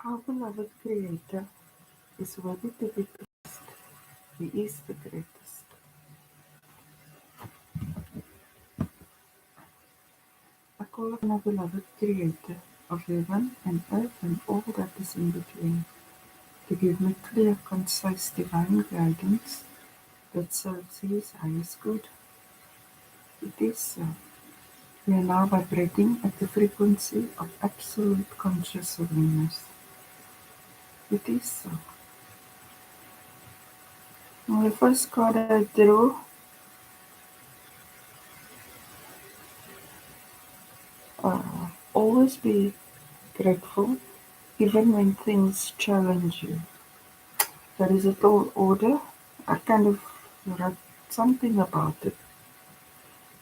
Our beloved Creator is worthy to be praised. He is the greatest. I call upon our beloved Creator of heaven and earth and all that is in between to give me clear, concise, divine guidance that serves His highest good. It is so. We are now vibrating at the frequency of absolute conscious awareness. It is so. Now the first card I drew, always be grateful even when things challenge you. There is a tall order. I kind of wrote something about it.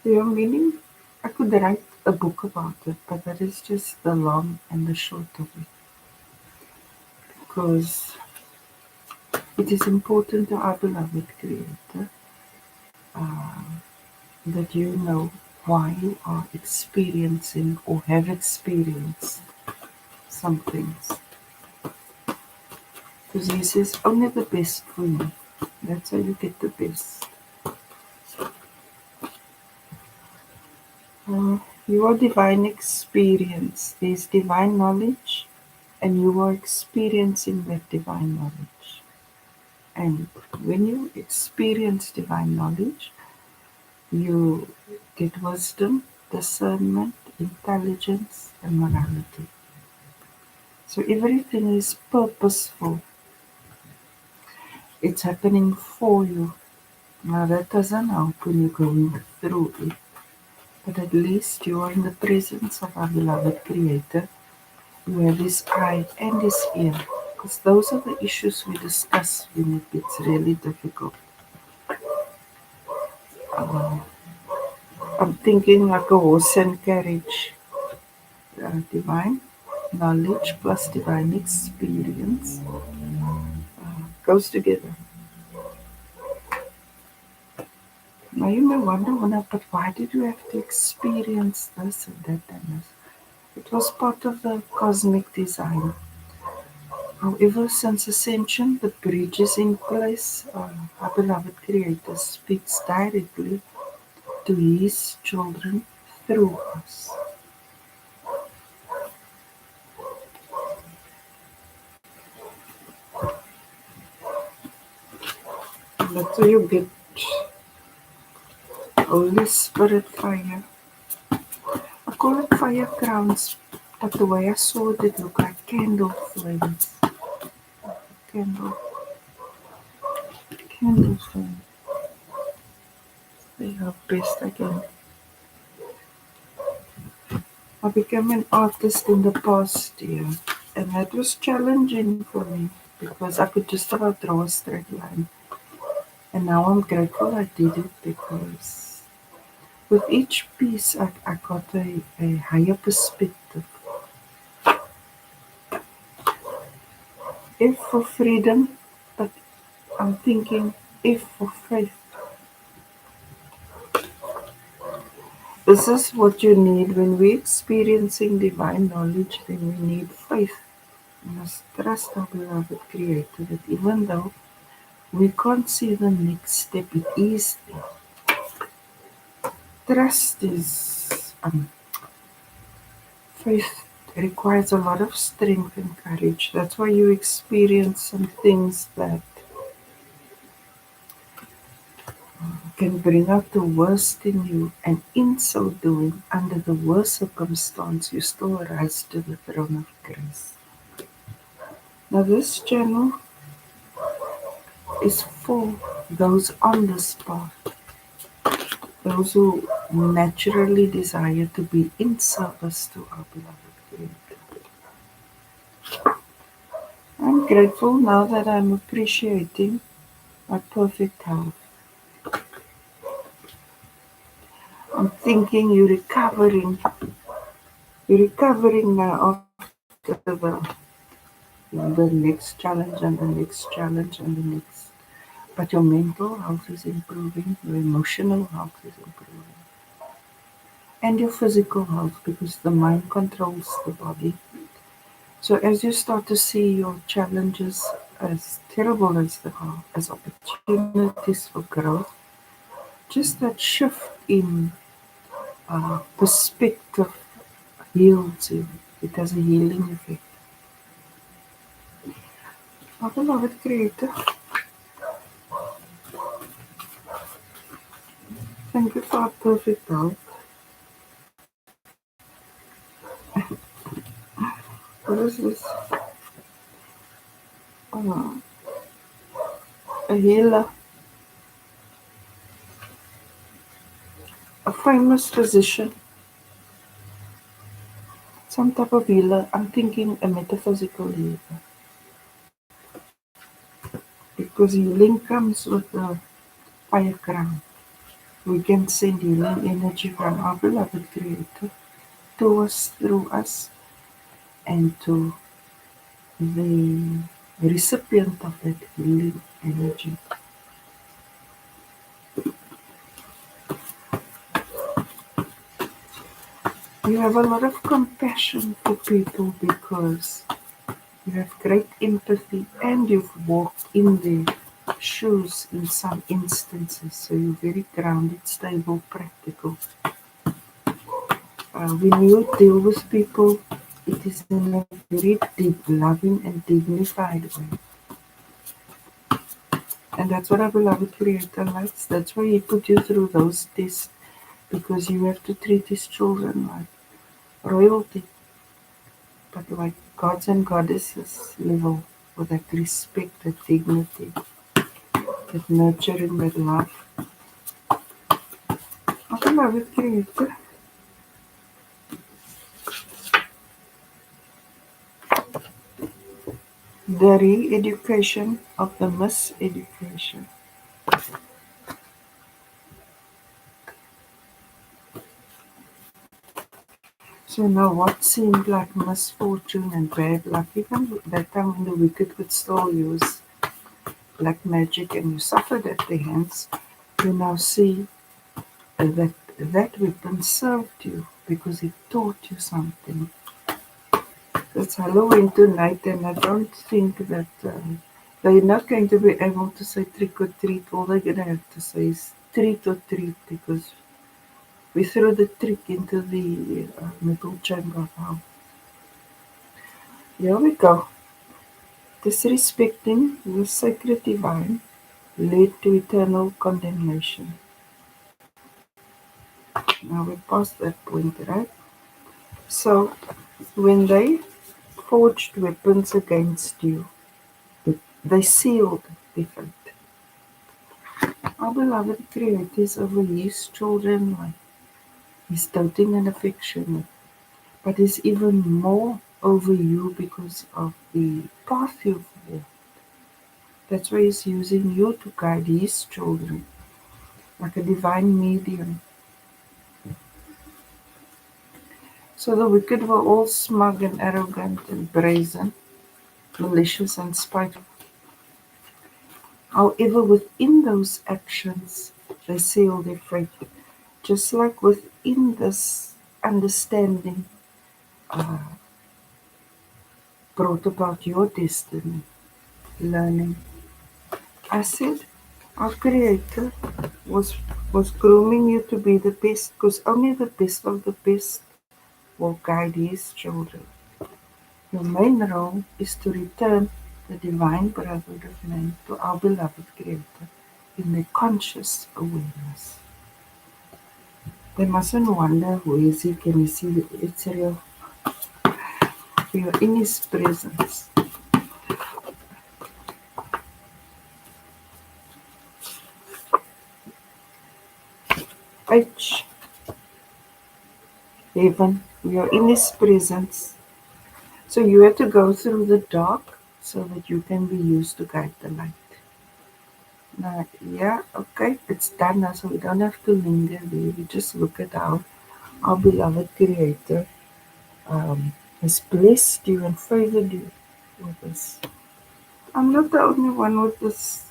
Meaning I could write a book about it, but that is just the long and the short of it. Because it is important to our beloved Creator that you know why you are experiencing or have experienced some things. Because He says only the best for you. That's how you get the best. You are divine experience. There's divine knowledge, and you are experiencing that divine knowledge. And when you experience divine knowledge, you get wisdom, discernment, intelligence, and morality. So everything is purposeful. It's happening for you. Now that doesn't help when you're going through it, but at least you are in the presence of our beloved Creator. You have His eye and His ear, because those are the issues we discuss when it gets really difficult. Uh, I'm thinking like a horse and carriage. Divine knowledge plus divine experience goes together. Now you may wonder, but why did you have to experience this and that and this? It was part of the cosmic design. However, since ascension, the bridge is in place. Our beloved Creator speaks directly to His children through us. And that's where you get Holy Spirit fire. I call it fire crowns, but the way I saw it, it looked like candle flames. Candle, candle flame. See how best I can. I became an artist in the past year, and that was challenging for me because I could just about draw a straight line. And now I'm grateful I did it because with each piece I got a higher perspective. F for freedom, but I'm thinking F for faith. This is what you need when we're experiencing divine knowledge, then we need faith. We must trust our beloved Creator that even though we can't see the next step, it is there. Trust is faith requires a lot of strength and courage. That's why you experience some things that can bring out the worst in you, and in so doing, under the worst circumstance, you still rise to the throne of grace. Now, this channel is for those on this path, those who naturally desire to be in service to our beloved Creator. I'm grateful now that I'm appreciating my perfect health. I'm thinking you're recovering now after the next challenge and the next challenge and the next. But your mental health is improving, your emotional health is improving, and your physical health, because the mind controls the body. So as you start to see your challenges, as terrible as they are, as opportunities for growth, just that shift in perspective heals you. It has a healing effect. Our beloved Creator, thank you for our perfect health. What is this? Uh, a healer, a famous physician, some type of healer. I'm thinking a metaphysical healer because healing comes with a fire crown. We can send healing energy from our beloved Creator to us, through us, and to the recipient of that healing energy. You have a lot of compassion for people because you have great empathy and you've walked in their shoes in some instances. So you're very grounded, stable, practical. When you deal with people, it is in a very deep, loving, and dignified way. And that's what our beloved Creator likes. That's why He put you through those tests because you have to treat His children like royalty, but like gods and goddesses level with that respect, that dignity, that nurturing, that love. Our beloved Creator, the re-education of the miseducation. So now what seemed like misfortune and bad luck, even that time when the wicked could still use black magic and you suffered at their hands, you now see that that weapon served you because it taught you something. It's Halloween tonight, and I don't think that they're not going to be able to say trick or treat. All they're going to have to say is treat or treat because we threw the trick into the middle chamber of hell. Here we go. Disrespecting the sacred divine led to eternal condemnation. Now we passed that point, right? So when they forged weapons against you, they sealed defeat. Our beloved Creator is over His children like He's doting and affectionate, but He's even more over you because of the path you've walked. That's why He's using you to guide His children like a divine medium. So the wicked were all smug and arrogant and brazen, malicious and spiteful. However, within those actions, they seal their fate. Just like within this understanding brought about your destiny, learning. I said our Creator was was grooming you to be the best because only the best of the best will guide His children. Your main role is to return the divine brotherhood of man to our beloved Creator in their conscious awareness. They mustn't wonder where is He, can you see it's real? We are in His presence. H. Heaven, we are in His presence. So you have to go through the dark so that you can be used to guide the light. Now, yeah, okay, it's done now, so we don't have to linger there. We just look at how our beloved Creator has blessed you and favored you with this. I'm not the only one with this.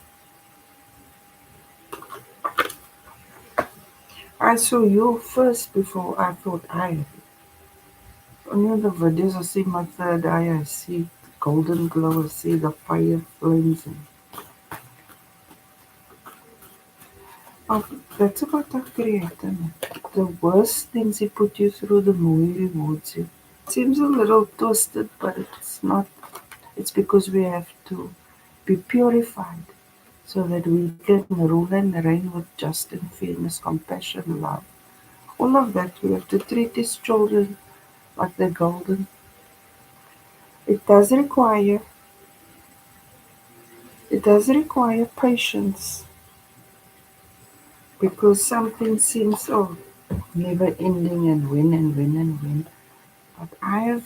I saw you first before I thought I had. Only in the videos I see my third eye, I see golden glow, I see the fire flames. And, oh, that's about our Creator. Man. The worst things He put you through, the more He rewards you. Seems a little twisted, but it's not. It's because we have to be purified so that we can rule and reign with justice and fairness, compassion, love. All of that, we have to treat His children like they're golden. It does require it does require patience because something seems never ending and win and win and win. But I have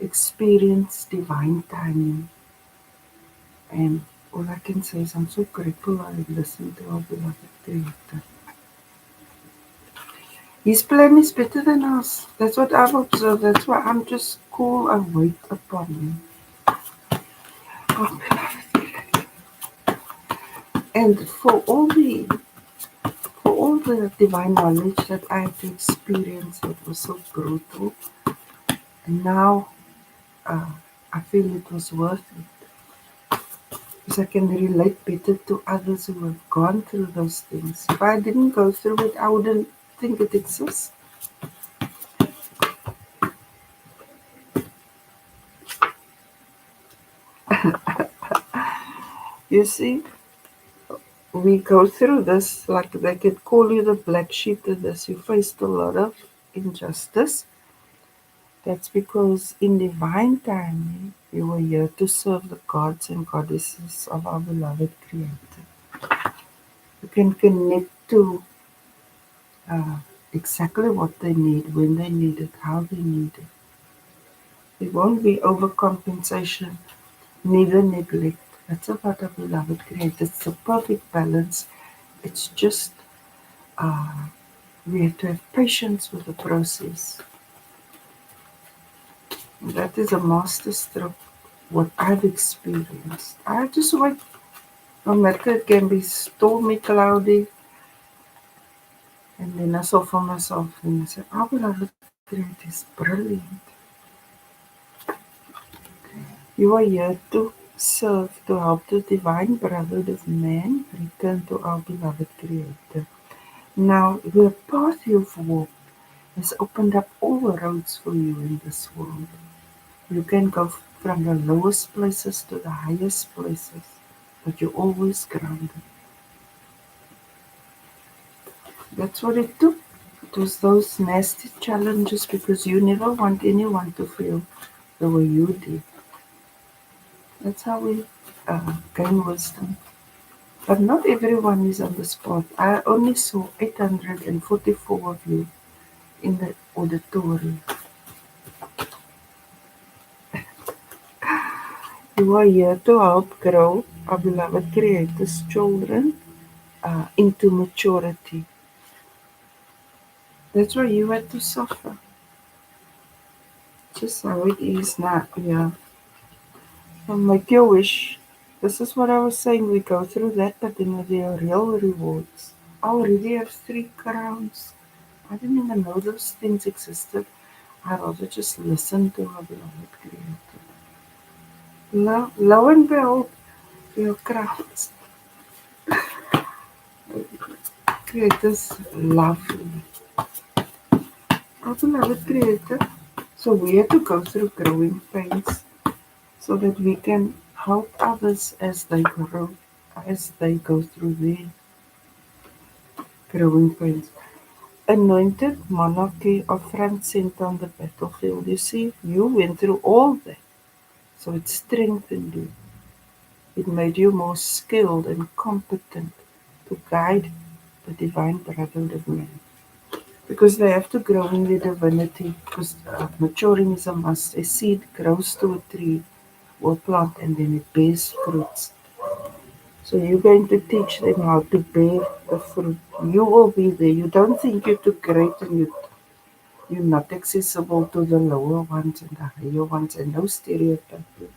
experienced divine timing, and all I can say is I'm so grateful I listened to our beloved Creator. His plan is better than ours. That's what I've observed. That's why I'm just cool and wait upon Him. Oh, beloved. And for all the divine knowledge that I had to experience that was so brutal, and now uh, I feel it was worth it because I can relate better to others who have gone through those things. If I didn't go through it, I wouldn't think it exists. You see, we go through this like they could call you the black sheep to this. You faced a lot of injustice. That's because in divine timing, you were here to serve the gods and goddesses of our beloved Creator. You can connect to uh, exactly what they need, when they need it, how they need it. It won't be overcompensation, neither neglect. That's about our beloved Creator. It's the perfect balance. It's just uh, we have to have patience with the process. And that is a master stroke, what I've experienced. I just wait. No matter it can be stormy, cloudy, and then I saw for myself and I said, our beloved Creator is brilliant. You are here to serve, to help the divine brotherhood of man return to our beloved Creator. Now, the path you've walked has opened up all the roads for you in this world. You can go from the lowest places to the highest places, but you're always grounded. That's what it took. It was those nasty challenges because you never want anyone to feel the way you did. That's how we gain wisdom. But not everyone is on the spot. I only saw 844 of you in the auditorium. You are here to help grow our beloved Creator's children into maturity. That's why you had to suffer. Just how it is now. Yeah. And make your wish. This is what I was saying. We go through that, but then there are real rewards. I already have 3 crowns. I didn't even know those things existed. I rather just listen to our beloved Creator. Lo and behold, your crowns. Creator's lovely. Our beloved Creator. So we have to go through growing pains so that we can help others as they grow, as they go through their growing pains. Anointed monarchy of front center on the battlefield. You see, you went through all that, so it strengthened you. It made you more skilled and competent to guide the divine brotherhood of man. Because they have to grow in their divinity, because maturing is a must. A seed grows to a tree or plant and then it bears fruits. So you're going to teach them how to bear the fruit. You will be there. You don't think you're too great and you're not accessible to the lower ones and the higher ones and no stereotyping.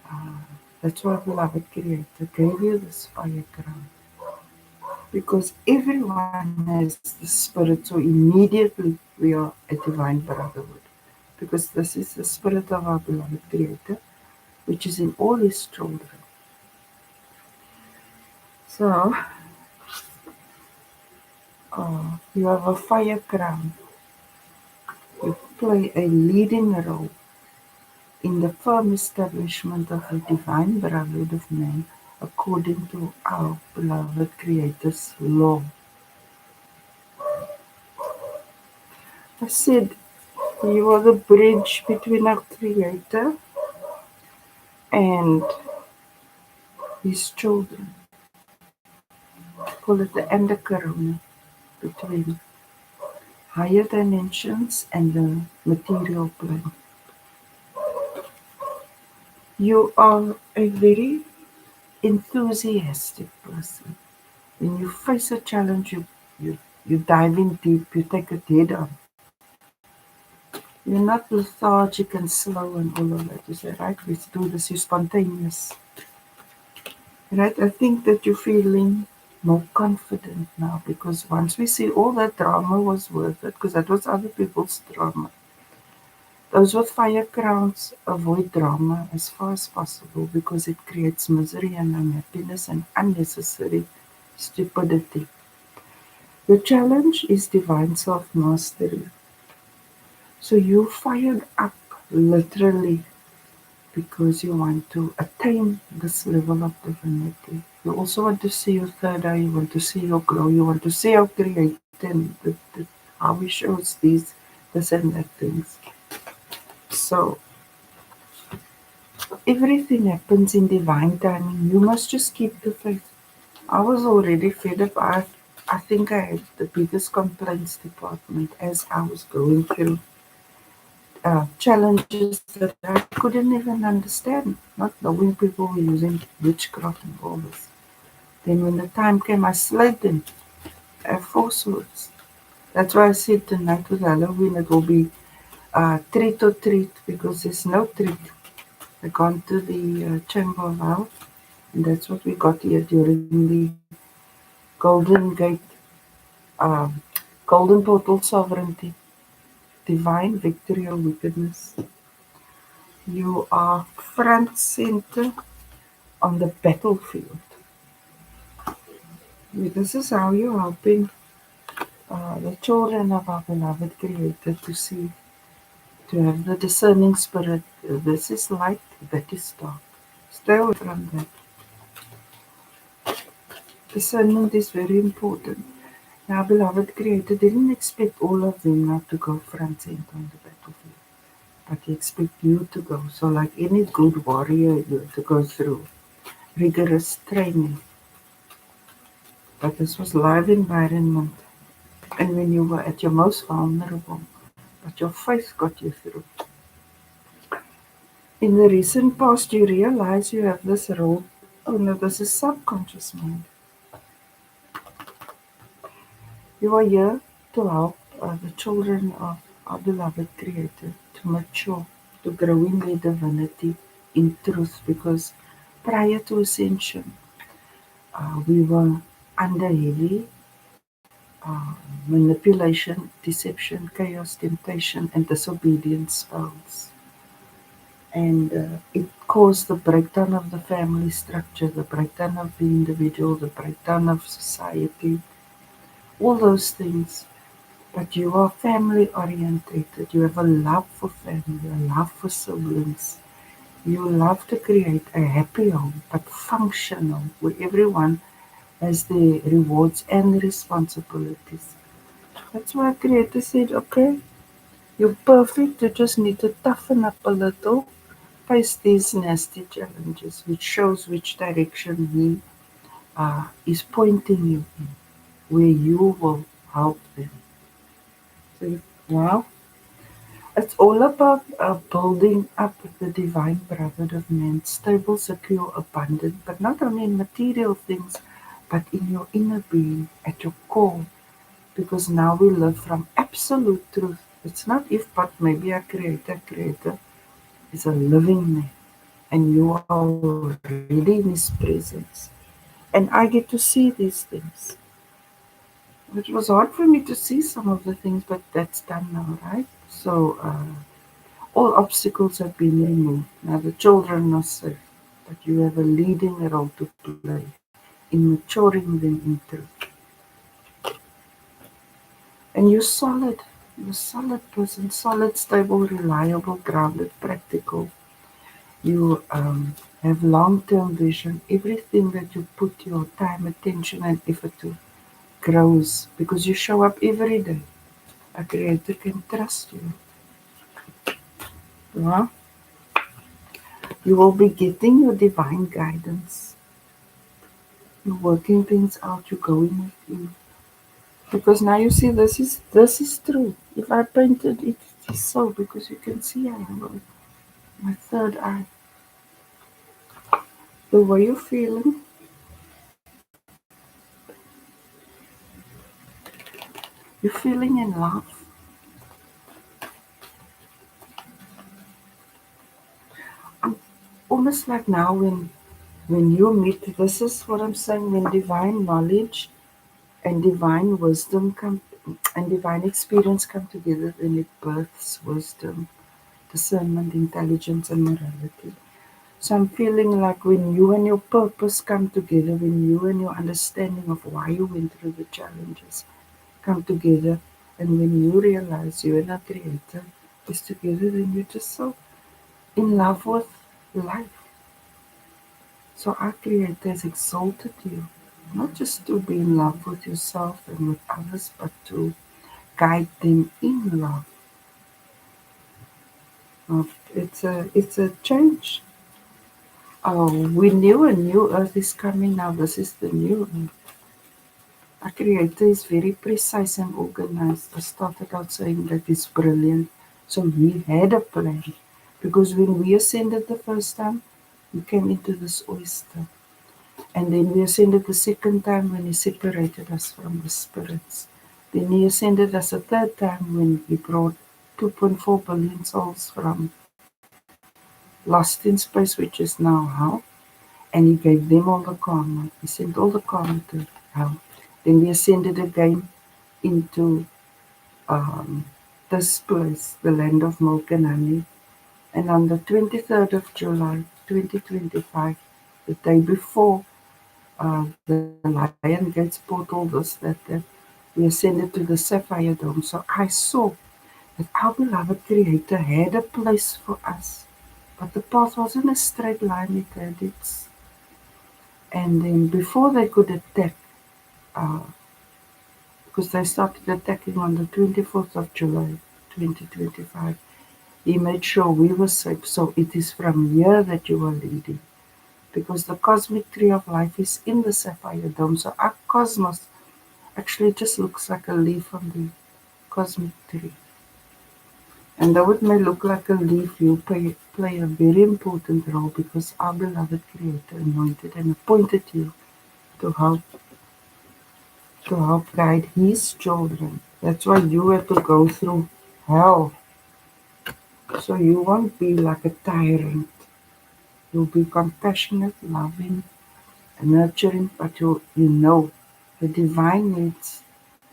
Uh, that's why beloved Creator gave you this fire crown. Because everyone has the spirit, so immediately we are a divine brotherhood. because this is the spirit of our beloved Creator, which is in all His children. So, you have a fire crown. You play a leading role in the firm establishment of the divine brotherhood of man according to our beloved Creator's law. I said you are the bridge between our Creator and His children. Call it the undercurrent between higher dimensions and the material plane. You are a very enthusiastic person. When you face a challenge, you dive in deep, you take it head on. You're not lethargic and slow and all of that. You say, right, let's do this. You're spontaneous. Right? I think that you're feeling more confident now because once we see all that drama was worth it, because that was other people's drama. Those with fire crowns avoid drama as far as possible because it creates misery and unhappiness and unnecessary stupidity. The challenge is divine self mastery. So you fired up literally because you want to attain this level of divinity. You also want to see your third eye, you want to see your glow, you want to see your creator and how he shows these, this and that things. So everything happens in divine timing. You must just keep the faith. I was already fed up. I think I had the biggest complaints department as I was going through challenges that I couldn't even understand, not knowing people were using witchcraft and all this. Then when the time came, I slayed them at four swords. That's why I said tonight with Halloween it will be treat or treat because there's no treat. I gone to the Chamber of Health, and that's what we got here during the Golden Gate, um, Golden Portal Sovereignty, Divine Victory or Wickedness. You are front center on the battlefield. This is how you're helping the children of our beloved Creator to see, to have the discerning spirit. This is light, that is dark. Stay away from that. Discernment is very important. Our beloved Creator didn't expect all of them now to go front center on the battlefield, but He expects you to go. So, like any good warrior, you have to go through rigorous training. But this was live environment, and when you were at your most vulnerable, but your faith got you through. In the recent past, you realize you have this role. Oh no, this is subconscious mind. You are here to help the children of our beloved Creator to mature, to grow in their divinity, in truth, because prior to ascension, we were under heavy manipulation, deception, chaos, temptation, and disobedience spells. And it caused the breakdown of the family structure, the breakdown of the individual, the breakdown of society, all those things. But you are family orientated. You have a love for family, a love for siblings. You love to create a happy home, but functional, where everyone has their rewards and responsibilities. That's why Creator said, okay, you're perfect. You just need to toughen up a little, face these nasty challenges, which shows which direction He is pointing you in, where you will help them. So, wow. It's all about building up the divine brotherhood of men, stable, secure, abundant, but not only in material things, but in your inner being, at your core. Because now we live from absolute truth. It's not if, but maybe our Creator is a living man, and you are already in His presence. And I get to see these things. It was hard for me to see some of the things, but that's done now, right? So, All obstacles have been removed. Now the children are safe, but you have a leading role to play in maturing them in truth. And you're solid. You're a solid person, solid, stable, reliable, grounded, practical. You have long-term vision. Everything that you put your time, attention, and effort to grows because you show up every day. A creator can trust you. Yeah? You will be getting your divine guidance. You're working things out. You're going with you. Because now you see this is true. If I painted it, it is so because you can see I have my third eye. The way you're feeling, you're feeling in love. I'm almost like now when you meet, this is what I'm saying, when divine knowledge and divine wisdom come and divine experience come together, then it births wisdom, discernment, intelligence, and morality. So I'm feeling like when you and your purpose come together, when you and your understanding of why you went through the challenges come together, and when you realize you and our creator is together, then you're just so in love with life. So our creator has exalted you, not just to be in love with yourself and with others, but to guide them in love. It's a change. We knew a new earth is coming now. This is the new earth. Our creator is very precise and organized. I started out saying that he's brilliant. So he had a plan. Because when we ascended the first time, we came into this oyster. And then we ascended the second time when he separated us from the spirits. Then he ascended us a third time when he brought 2.4 billion souls from lost in space, which is now hell. And he gave them all the karma. He sent all the karma to hell. Then we ascended again into um, this place, the land of milk and honey. And on the 23rd of July 2025, the day before the Lion Gates portal, that, we ascended to the Sapphire Dome. So I saw that our beloved Creator had a place for us. But the path wasn't a straight line, it had its. And then before they could attack, uh, because they started attacking on the 24th of July 2025, he made sure we were safe. So it is from here that you are leading. Because the cosmic tree of life is in the Sapphire Dome. So our cosmos actually just looks like a leaf on the cosmic tree. And though it may look like a leaf, you play a very important role because our beloved Creator anointed and appointed you to help guide His children. That's why you have to go through hell. So you won't be like a tyrant. You'll be compassionate, loving, and nurturing, but you know the divine needs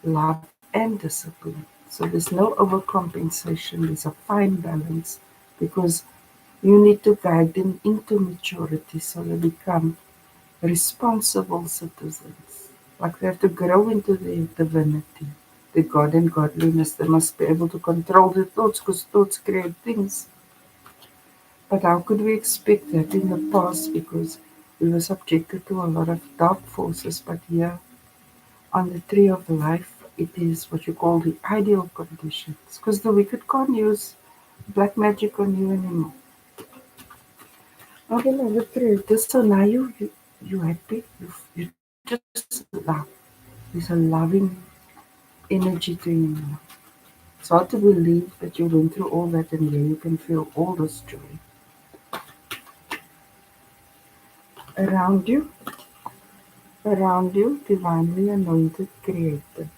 love and discipline. So there's no overcompensation, there's a fine balance because you need to guide them into maturity so they become responsible citizens. Like they have to grow into their divinity, their God and godliness. They must be able to control their thoughts because thoughts create things. But how could we expect that in the past because we were subjected to a lot of dark forces, but here on the tree of life, it is what you call the ideal conditions. Because the wicked can't use black magic on you anymore. Oh, beloved creator, so now you happy, you just love. There's a loving energy to you now. It's hard to believe that you went through all that and here you can feel all this joy around you, divinely anointed creator.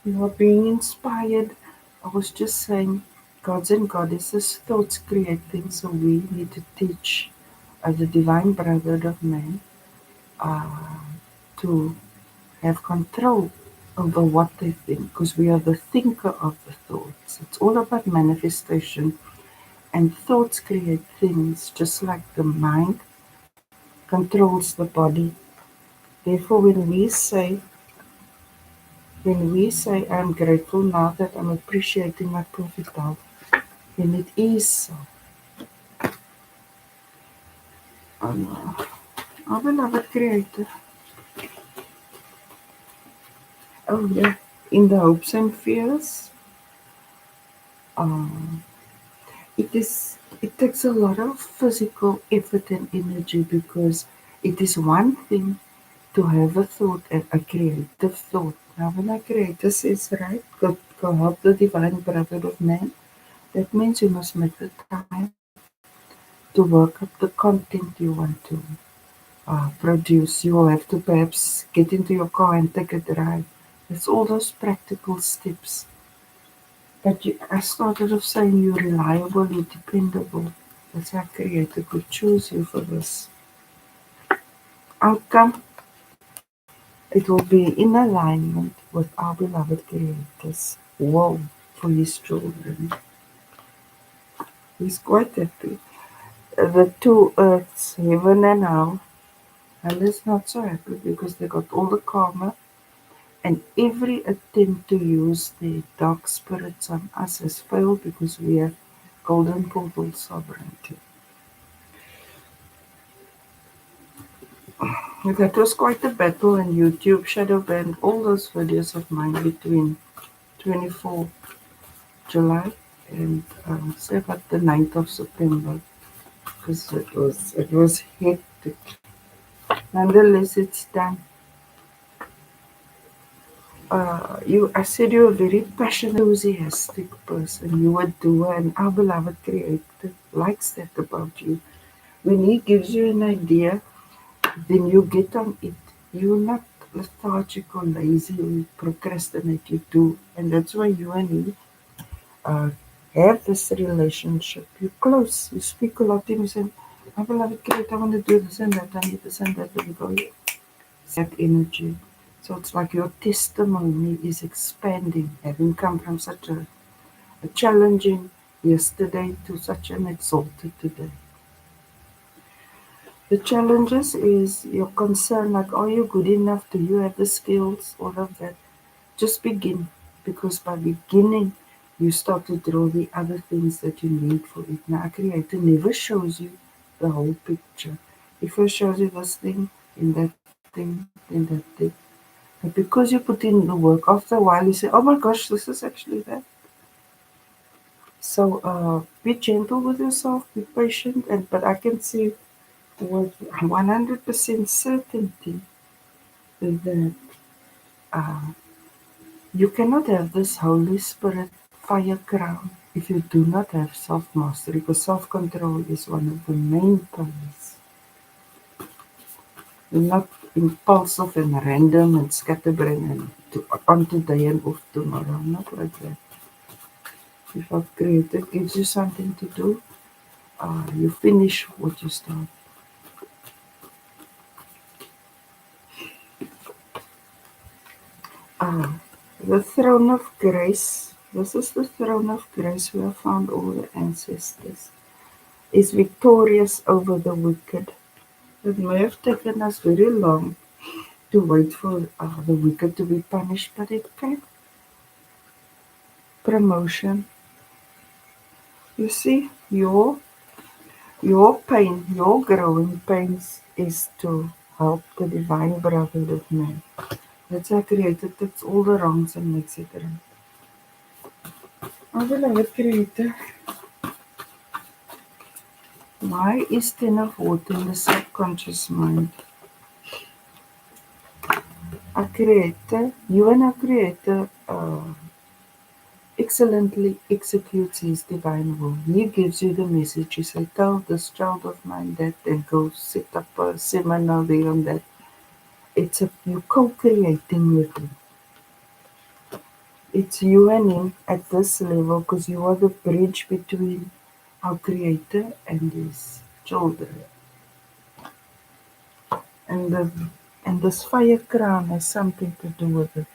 You are being inspired. I was just saying, gods and goddesses' thoughts create things, so we need to teach the divine brotherhood of man uh, to have control over what they think, because we are the thinker of the thoughts. It's all about manifestation. And thoughts create things, just like the mind controls the body. Therefore, when we say I'm grateful now that I'm appreciating my perfect health, then it is so. Our beloved Creator, oh yeah, in the hopes and fears, um, it takes a lot of physical effort and energy, because it is one thing to have a thought and a creative thought. Now, when a creator says, right, go help the divine brotherhood of man, that means you must make the time to work up the content you want to produce. You will have to perhaps get into your car and take a drive. It's all those practical steps. But I started off saying you're reliable, you're dependable. That's why Creator could choose you for this outcome. It will be in alignment with our beloved Creator's will for His children. He's quite happy. The two earths, heaven and hell, hell is not so happy because they got all the karma, and every attempt to use the dark spirits on us has failed because we have golden portal sovereignty. That was quite a battle, and YouTube shadow banned all those videos of mine between 24 July and say about the 9th of September, because it was hectic. Nonetheless, it's done. I said you're a very passionate, enthusiastic person. You a doer, and our beloved Creator likes that about you. When He gives you an idea, then you get on it. You're not lethargic or lazy or you procrastinate. You do, and that's why you and He uh, have this relationship. You're close. You speak a lot to Him. You say, "My beloved Creator, I want to do this and that. I need this and that." And you go, "Yeah." That energy. So it's like your testimony is expanding, having come from such a challenging yesterday to such an exalted today. The challenges is your concern, like, are you good enough? Do you have the skills? All of that. Just begin, because by beginning, you start to draw the other things that you need for it. Now, a creator never shows you the whole picture. He first shows you this thing, in that thing, in that thing. But because you put in the work, after a while, you say, oh my gosh, this is actually that. So be gentle with yourself, be patient, but I can see with 100% certainty that uh, you cannot have this Holy Spirit fire crown if you do not have self mastery, because self control is one of the main pillars. You're not impulsive and random and scatterbrain and on today and off tomorrow, not like that. If our Creator gives you something to do, you finish what you start. Ah, the throne of grace. This is the throne of grace where I found all the ancestors. Is victorious over the wicked. It may have taken us very long to wait for the wicked to be punished, but it came. Promotion. You see, your pain, your growing pains is to help the divine brotherhood of man. That's our Creator takes all the wrongs and makes it right. Our beloved Creator, why is Ten of Water in the subconscious mind? Our Creator, you and our Creator excellently executes His divine will. He gives you the message. He says, tell this child of mine that, and go set up a seminar there on that. You co-creating with Him. It's you and Him at this level, because you are the bridge between our Creator and His children. And this fire crown has something to do with it.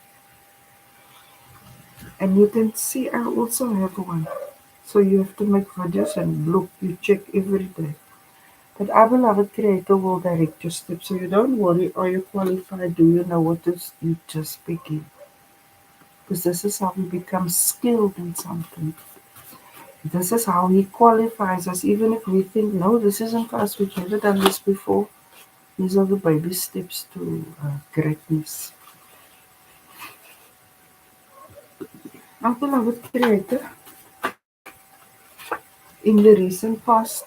And you can see I also have one. So you have to make videos and look, you check every day. But our beloved Creator will direct your steps, so you don't worry. Are you qualified? Do you know what to? You just begin, because this is how we become skilled in something. This is how He qualifies us, even if we think, no, this isn't for us. We've never done this before. These are the baby steps to greatness. Our beloved Creator, in the recent past,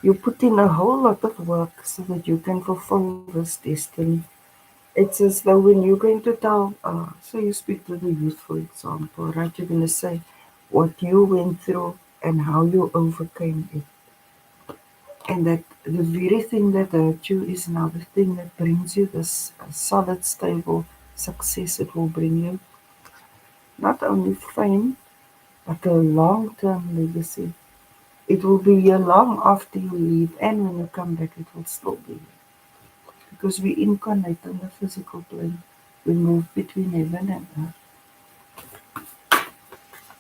you put in a whole lot of work so that you can fulfill this destiny. It's as though when you're going to tell, say you speak to the youth, for example, right? You're going to say what you went through and how you overcame it. And that the very thing that hurt you is now the thing that brings you this solid, stable success. It will bring you not only fame, but a long term legacy. It will be here long after you leave, and when you come back, it will still be here. Because we incarnate on the physical plane, we move between heaven and earth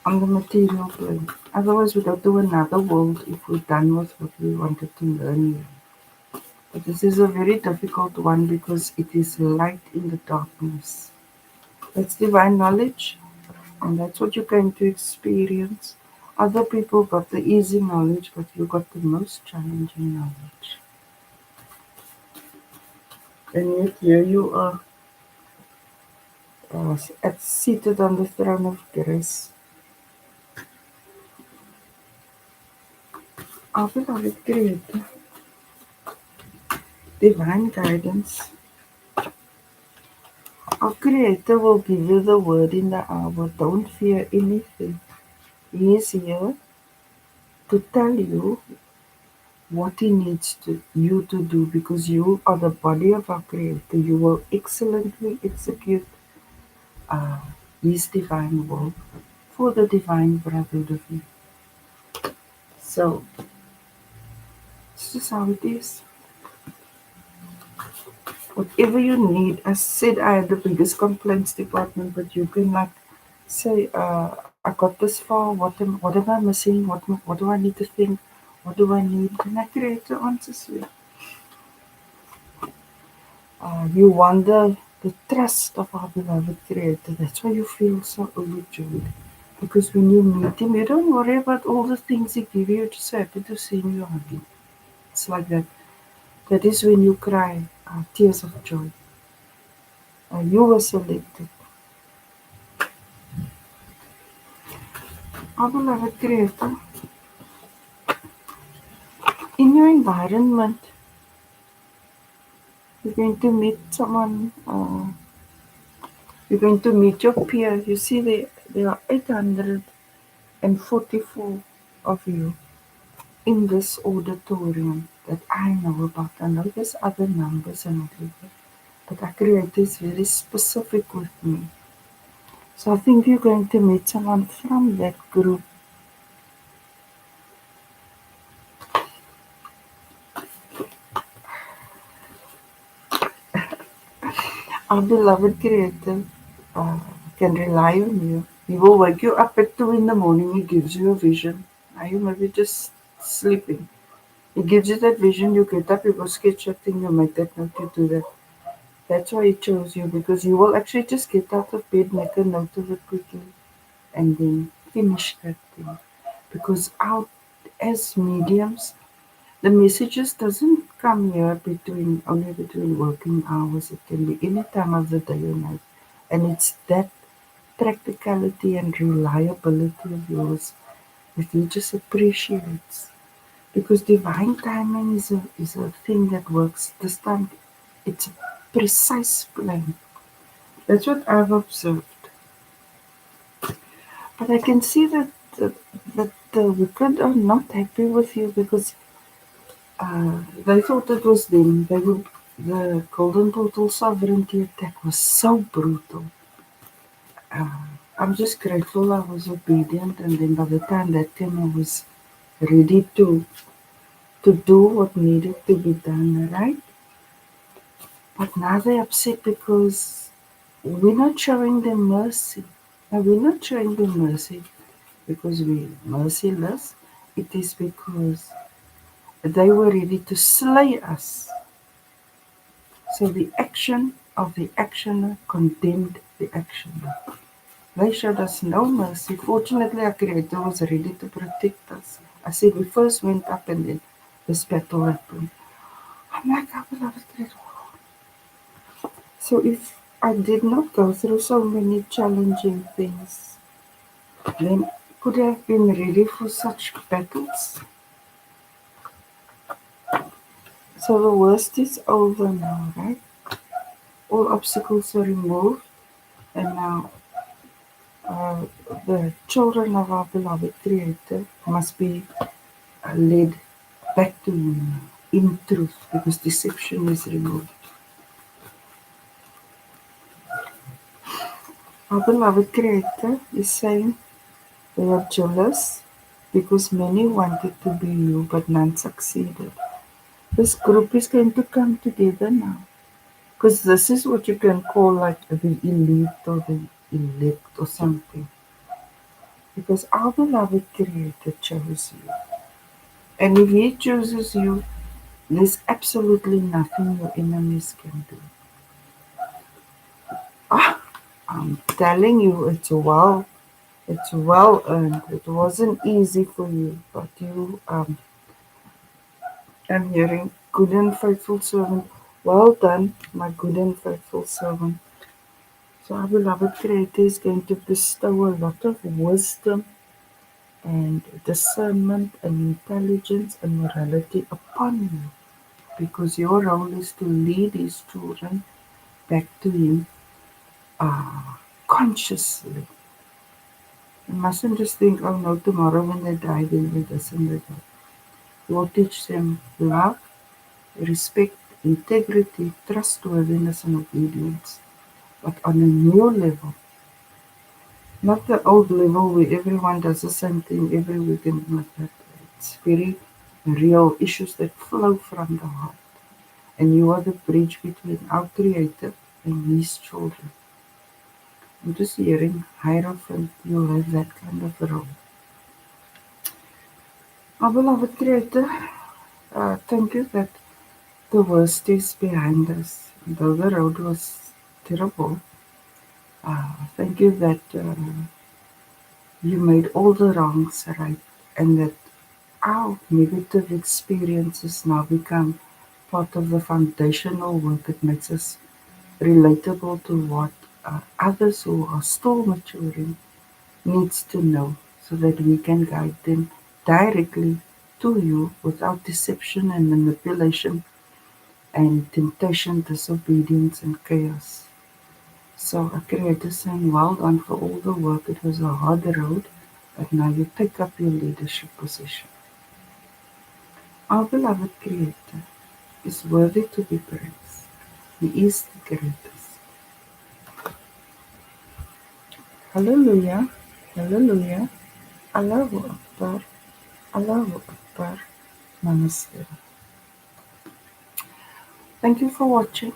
on the material plane. Otherwise, we go to another world if we're done with what we wanted to learn here. But this is a very difficult one because it is light in the darkness. That's divine knowledge, and that's what you're going to experience. Other people got the easy knowledge, but you got the most challenging knowledge. And yet here you are, seated on the throne of grace. Our beloved Creator, divine guidance. Our Creator will give you the word in the hour. Don't fear anything. He is here to tell you what He needs you to do, because you are the body of our Creator. You will excellently execute uh, His divine will for the divine brotherhood of you. So, this is how it is. Whatever you need, as said, I had the biggest complaints department, but you can like say, I got this far. What am I missing? What do I need to think? What do I need? And I create the answers. You wonder the trust of our beloved Creator. That's why you feel so overjoyed. Because when you meet Him, you don't worry about all the things He gives you. You're just happy to see Him. You're happy. It's like that. That is when you cry tears of joy. You were selected. Our beloved Creator, in your environment, you're going to meet someone, you're going to meet your peer. You see, there are 844 of you in this auditorium that I know about. I know there's other numbers and whatever, but our Creator is very specific with me. So I think you're going to meet someone from that group. Our beloved Creator uh, can rely on you. He will wake you up at 2 in the morning. He gives you a vision. Now you may be just sleeping. He gives you that vision. You get up, you go sketch that thing, you make that note, you do that. That's why He chose you, because you will actually just get out of bed, make a note of it quickly, and then finish that thing. Because out as mediums, the messages doesn't come here between only between working hours. It can be any time of the day or night. And it's that practicality and reliability of yours that He just appreciates. Because divine timing is a thing that works. This time it's a precise plan. That's what I've observed. But I can see that the wicked are not happy with you, because they thought it was them. The Golden Portal sovereignty attack was so brutal. Uh, I'm just grateful I was obedient, and then by the time that came, I was ready to do what needed to be done, right? But now they're upset because we're not showing them mercy. Now we're not showing them mercy. because we're merciless. It is because they were ready to slay us. So the action of the actioner condemned the actioner. They showed us no mercy. Fortunately, our Creator was ready to protect us. I said we first went up and then this battle happened. I'm like, our beloved Creator. So if I did not go through so many challenging things, then could I have been ready for such battles? So the worst is over now, right? All obstacles are removed, and now uh, the children of our beloved Creator must be led back to Him in truth because deception is removed. Our beloved Creator is saying they are jealous because many wanted to be you but none succeeded. This group is going to come together now because this is what you can call like the elite or the elect or something. Because our beloved Creator chose you. And if He chooses you, there's absolutely nothing your enemies can do. Ah, I'm telling you, it's well earned. It wasn't easy for you, but you, I'm hearing good and faithful servant. Well done, my good and faithful servant. So our beloved Creator is going to bestow a lot of wisdom and discernment and intelligence and morality upon you because your role is to lead His children back to Him consciously. You mustn't just think, oh no, tomorrow when they die, then they this and that. You will teach them love, respect, integrity, trustworthiness, and obedience, but on a new level. Not the old level where everyone does the same thing every weekend like that. It's very real issues that flow from the heart. And you are the bridge between our Creator and His children. I'm just hearing Hierophant, you have that kind of a role. Our beloved Creator, thank you that the worst is behind us. Though the road was terrible, thank you that you made all the wrongs right and that our negative experiences now become part of the foundational work that makes us relatable to what others who are still maturing needs to know so that we can guide them directly to you without deception and manipulation and temptation, disobedience and chaos. So our Creator saying, well done for all the work. It was a hard road, but now you pick up your leadership position. Our beloved Creator is worthy to be praised. He is the greatest. Hallelujah. Hallelujah. Allahu Akbar. Allahu Akbar. Namaste. Thank you for watching.